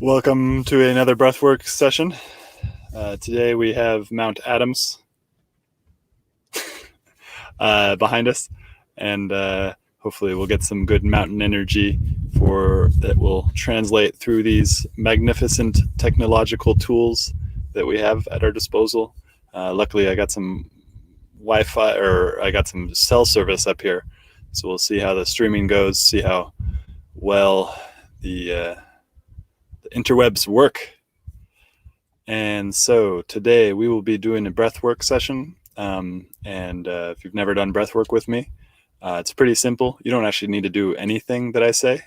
Welcome to another breathwork session. Today we have Mount Adams behind us, and hopefully we'll get some good mountain energy that will translate through these magnificent technological tools that we have at our disposal. Luckily, I got some Wi-Fi, or I got some cell service up here, so we'll see how the streaming goes, see how well the interwebs work. And so today we will be doing a breathwork session. If you've never done breathwork with me, it's pretty simple. You don't actually need to do anything that I say.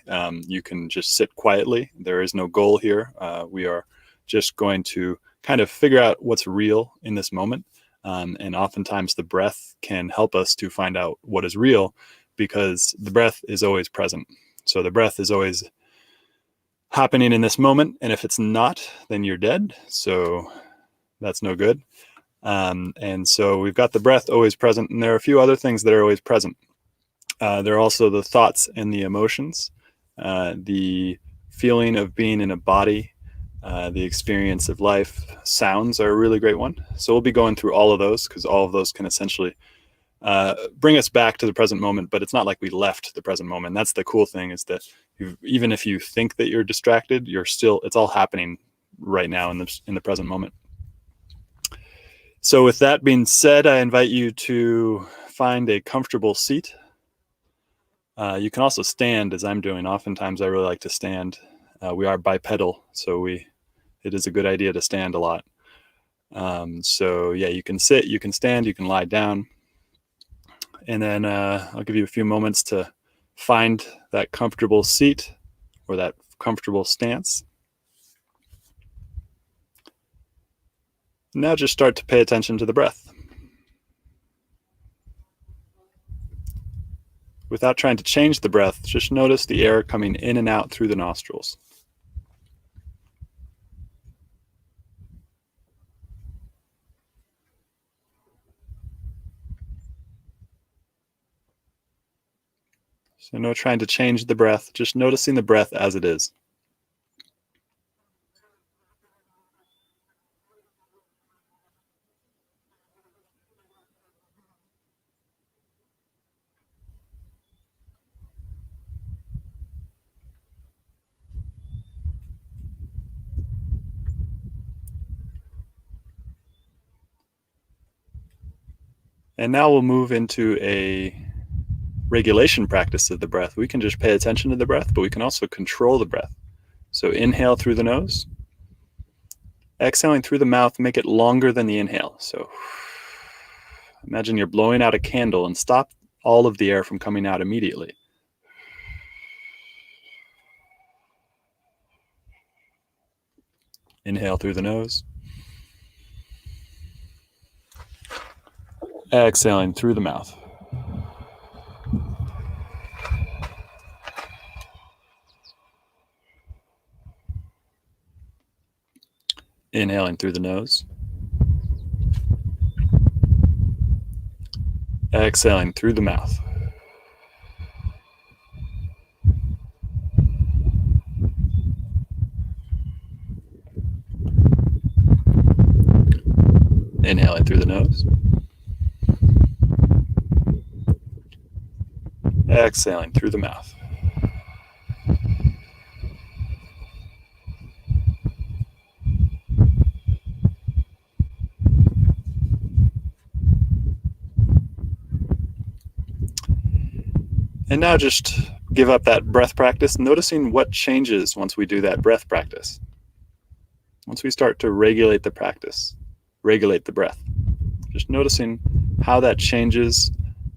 You can just sit quietly. There is no goal here. We are just going to kind of figure out what's real in this moment. And oftentimes the breath can help us to find out what is real, because the breath is always present. So the breath is always happening in this moment, and if it's not, then you're dead, so that's no good. And so we've got the breath always present, and there are a few other things that are always present. There are also the thoughts and the emotions, the feeling of being in a body, the experience of life. Sounds are a really great one, so we'll be going through all of those, because all of those can essentially bring us back to the present moment, but it's not like we left the present moment. That's the cool thing, is that even if you think that you're distracted, it's all happening right now in the present moment. So with that being said, I invite you to find a comfortable seat. You can also stand, as I'm doing. Oftentimes I really like to stand. We are bipedal, so it is a good idea to stand a lot. So yeah, you can sit, you can stand, you can lie down. And then I'll give you a few moments to find that comfortable seat or that comfortable stance. Now just start to pay attention to the breath. Without trying to change the breath, just notice the air coming in and out through the nostrils. So no trying to change the breath, just noticing the breath as it is. And now we'll move into a regulation practice of the breath. We can just pay attention to the breath, but we can also control the breath. So inhale through the nose, exhaling through the mouth, make it longer than the inhale. So imagine you're blowing out a candle, and stop all of the air from coming out immediately. Inhale through the nose, exhaling through the mouth. Inhaling through the nose, exhaling through the mouth. Inhaling through the nose, exhaling through the mouth. And now just give up that breath practice, noticing what changes once we do that breath practice. Once we start to regulate the practice, regulate the breath, just noticing how that changes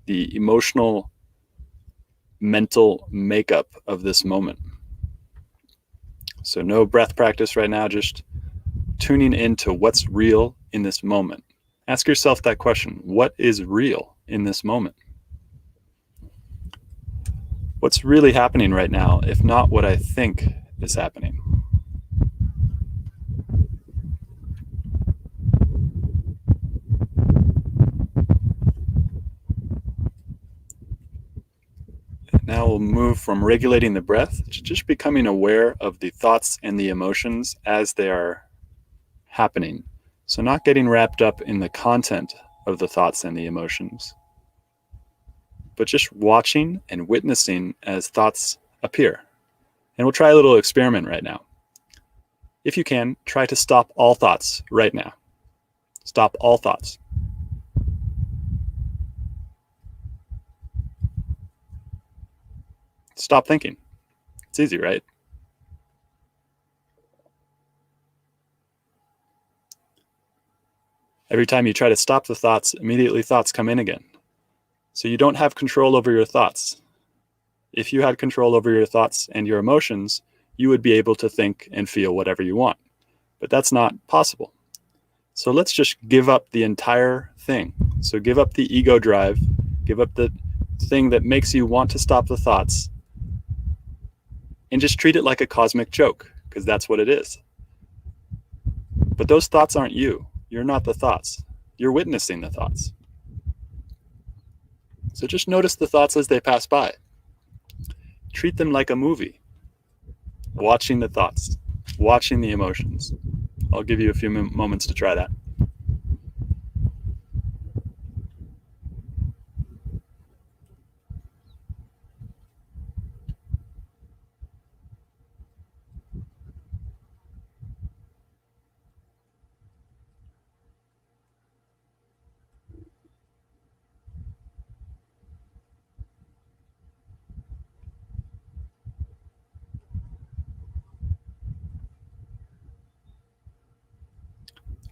the emotional, mental makeup of this moment. So no breath practice right now, just tuning into what's real in this moment. Ask yourself that question: what is real in this moment? What's really happening right now, if not what I think is happening? And now we'll we'll move from regulating the breath to just becoming aware of the thoughts and the emotions as they are happening. So not getting wrapped up in the content of the thoughts and the emotions, but just watching and witnessing as thoughts appear. And we'll try a little experiment right now. If you can, try to stop all thoughts right now. Stop all thoughts. Stop thinking. It's easy, right? Every time you try to stop the thoughts, immediately thoughts come in again. So you don't have control over your thoughts. If you had control over your thoughts and your emotions, you would be able to think and feel whatever you want. But that's not possible. So let's just give up the entire thing. So give up the ego drive, give up the thing that makes you want to stop the thoughts, and just treat it like a cosmic joke, because that's what it is. But those thoughts aren't you. You're not the thoughts. You're witnessing the thoughts. So just notice the thoughts as they pass by. Treat them like a movie. Watching the thoughts, watching the emotions. I'll give you a few moments to try that.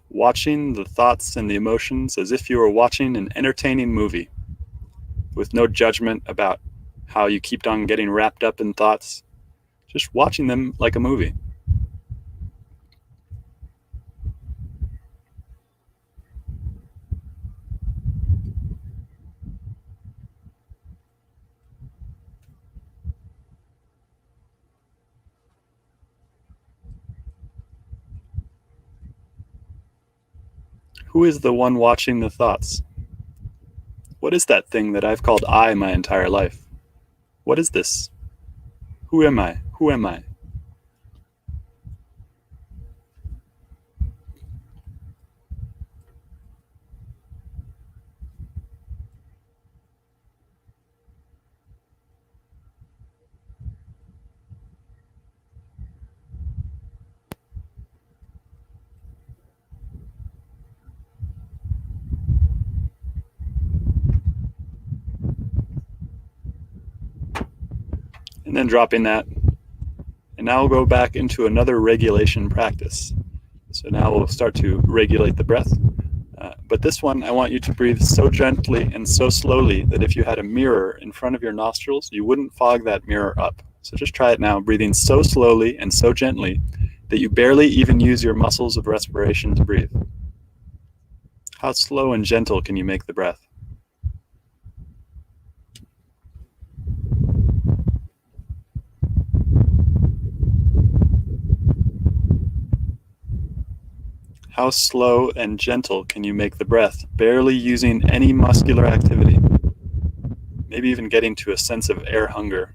Watching the thoughts and the emotions as if you were watching an entertaining movie with no judgment about how you keep on getting wrapped up in thoughts, just watching them like a movie. Who is the one watching the thoughts? What is that thing that I've called I my entire life? What is this? Who am I? Who am I? And then dropping that. And now we'll go back into another regulation practice. So now we'll start to regulate the breath. But this one, I want you to breathe so gently and so slowly that if you had a mirror in front of your nostrils, you wouldn't fog that mirror up. So just try it now, breathing so slowly and so gently that you barely even use your muscles of respiration to breathe. How slow and gentle can you make the breath? How slow and gentle can you make the breath, barely using any muscular activity? Maybe even getting to a sense of air hunger.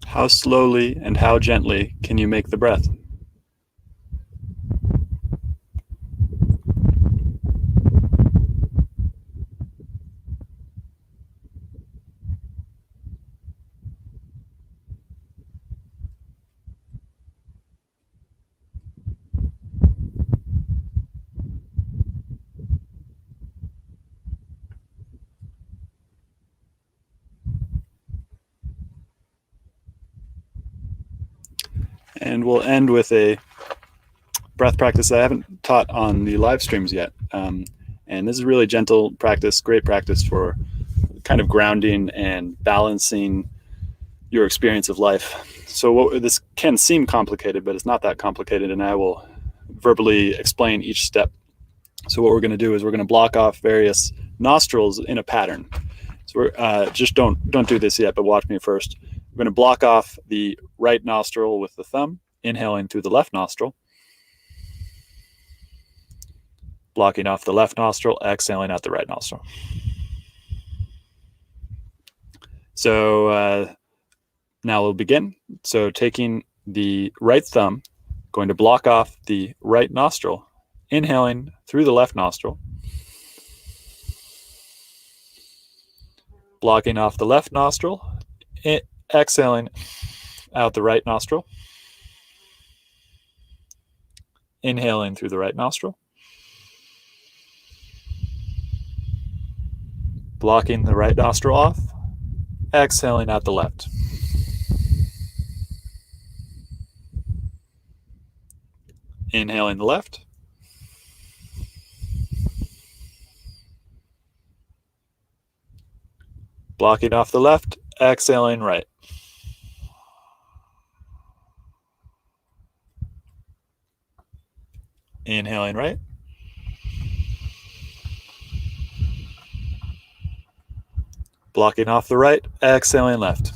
How slowly and how gently can you make the breath? And we'll end with a breath practice I haven't taught on the live streams yet. And this is really gentle practice, great practice for kind of grounding and balancing your experience of life. So this can seem complicated, but it's not that complicated, and I will verbally explain each step. So what we're going to do is we're going to block off various nostrils in a pattern. So we're just don't do this yet, but watch me first. We're going to block off the right nostril with the thumb, inhaling through the left nostril. Blocking off the left nostril, exhaling out the right nostril. So now we'll begin. So taking the right thumb, going to block off the right nostril, inhaling through the left nostril, blocking off the left nostril, exhaling out the right nostril, inhaling through the right nostril, blocking the right nostril off, exhaling out the left. Inhaling the left. Blocking off the left, exhaling right. Inhaling right. Blocking off the right, exhaling left.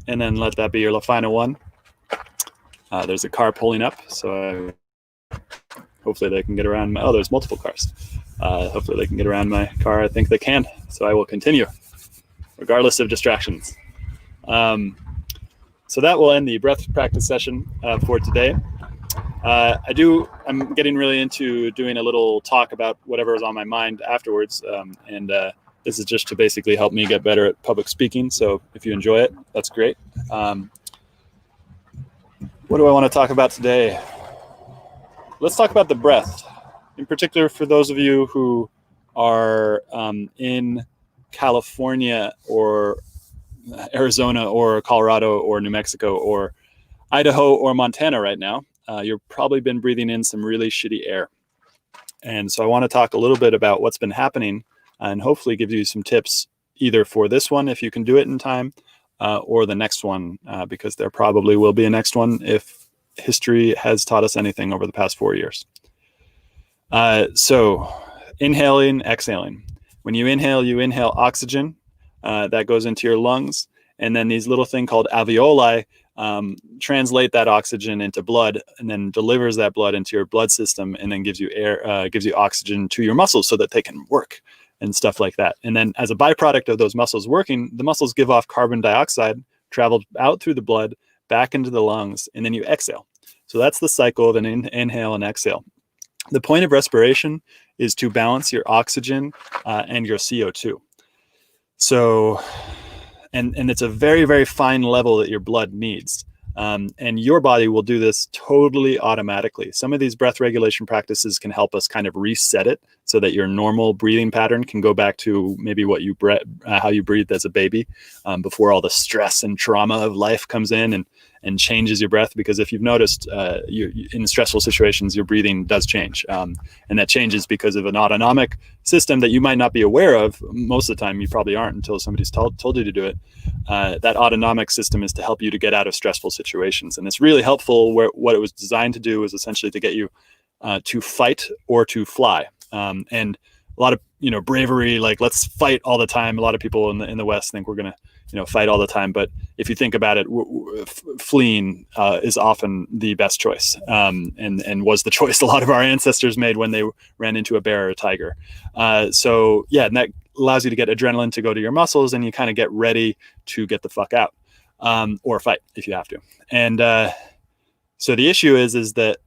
And then let that be your final one. There's a car pulling up, so hopefully they can get around my, there's multiple cars. Hopefully they can get around my car. I think they can, so I will continue, regardless of distractions. So that will end the breath practice session for today. I'm getting really into doing a little talk about whatever is on my mind afterwards. This is just to basically help me get better at public speaking. So if you enjoy it, that's great. What do I want to talk about today? Let's talk about the breath. In particular, for those of you who are in California or Arizona or Colorado or New Mexico or Idaho or Montana right now, you've probably been breathing in some really shitty air. And so I want to talk a little bit about what's been happening and hopefully give you some tips either for this one, if you can do it in time, or the next one, because there probably will be a next one if history has taught us anything over the past 4 years. So inhaling, exhaling. When you inhale oxygen that goes into your lungs, and then these little thing called alveoli translate that oxygen into blood, and then delivers that blood into your blood system, and then gives you air, gives you oxygen to your muscles so that they can work and stuff like that. And then as a byproduct of those muscles working, the muscles give off carbon dioxide, travels out through the blood, back into the lungs, and then you exhale. So that's the cycle of an inhale and exhale. The point of respiration is to balance your oxygen and your CO2. So, and it's a very, very fine level that your blood needs. And your body will do this totally automatically. Some of these breath regulation practices can help us kind of reset it so that your normal breathing pattern can go back to maybe what you how you breathed as a baby before all the stress and trauma of life comes in and changes your breath. Because if you've noticed, in stressful situations, your breathing does change. And that changes because of an autonomic system that you might not be aware of. Most of the time, you probably aren't until somebody's told you to do it. That autonomic system is to help you to get out of stressful situations. And it's really helpful. What it was designed to do was essentially to get you to fight or to fly. And a lot of, bravery, like let's fight all the time. A lot of people in the West think we're going to, fight all the time. But if you think about it, fleeing is often the best choice, and was the choice a lot of our ancestors made when they ran into a bear or a tiger. So yeah, and that allows you to get adrenaline to go to your muscles, and you kind of get ready to get the fuck out, or fight if you have to. And so the issue is that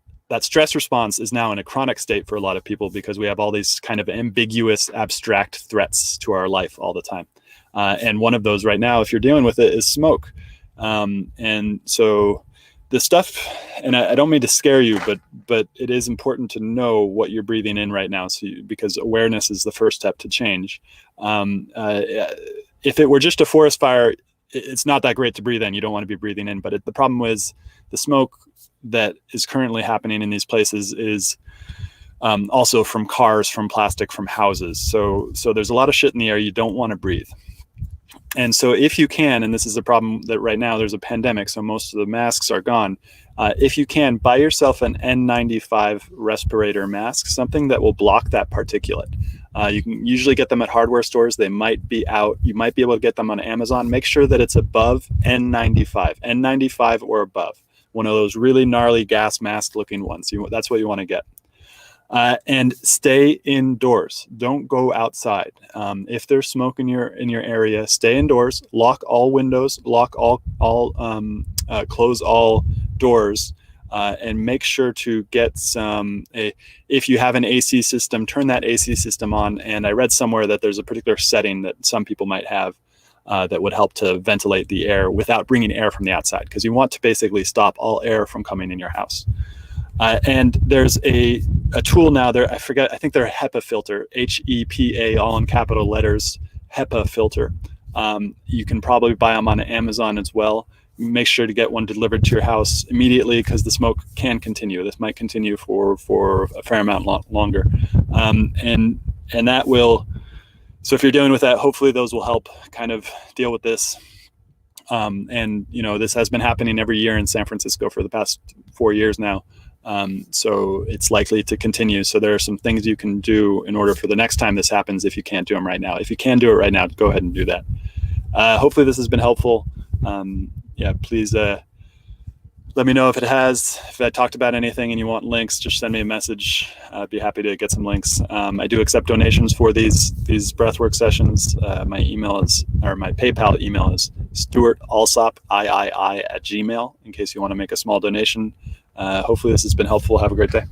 stress response is now in a chronic state for a lot of people because we have all these kind of ambiguous, abstract threats to our life all the time. And one of those right now, if you're dealing with it, is smoke. And so the stuff, and I don't mean to scare you, but it is important to know what you're breathing in right now, because awareness is the first step to change. If it were just a forest fire, it's not that great to breathe in. You don't want to be breathing in. But the problem is the smoke that is currently happening in these places is Also from cars, from plastic, from houses. So there's a lot of shit in the air you don't want to breathe. And so if you can, and this is the problem that right now there's a pandemic, so most of the masks are gone. If you can, buy yourself an N95 respirator mask, something that will block that particulate. You can usually get them at hardware stores. They might be out. You might be able to get them on Amazon. Make sure that it's above N95 or above. One of those really gnarly gas mask looking ones. That's what you want to get. And stay indoors. Don't go outside. If there's smoke in your area, stay indoors. Lock all windows. Lock close all doors. And make sure to get if you have an AC system, turn that AC system on. And I read somewhere that there's a particular setting that some people might have that would help to ventilate the air without bringing air from the outside, because you want to basically stop all air from coming in your house. And there's a tool now there, I forget, I think they're a HEPA filter, HEPA, all in capital letters, HEPA filter. You can probably buy them on Amazon as well. Make sure to get one delivered to your house immediately, because the smoke can continue. This might continue for a fair amount longer. And that will, so if you're dealing with that, hopefully those will help kind of deal with this. And this has been happening every year in San Francisco for the past 4 years now. So it's likely to continue. So there are some things you can do in order for the next time this happens, if you can't do them right now. If you can do it right now, go ahead and do that. Hopefully this has been helpful. Please let me know if it has. If I talked about anything and you want links, just send me a message. I'd be happy to get some links. I do accept donations for these breathwork sessions. My PayPal email is stuartalsop, III@gmail.com, in case you want to make a small donation. Hopefully this has been helpful. Have a great day.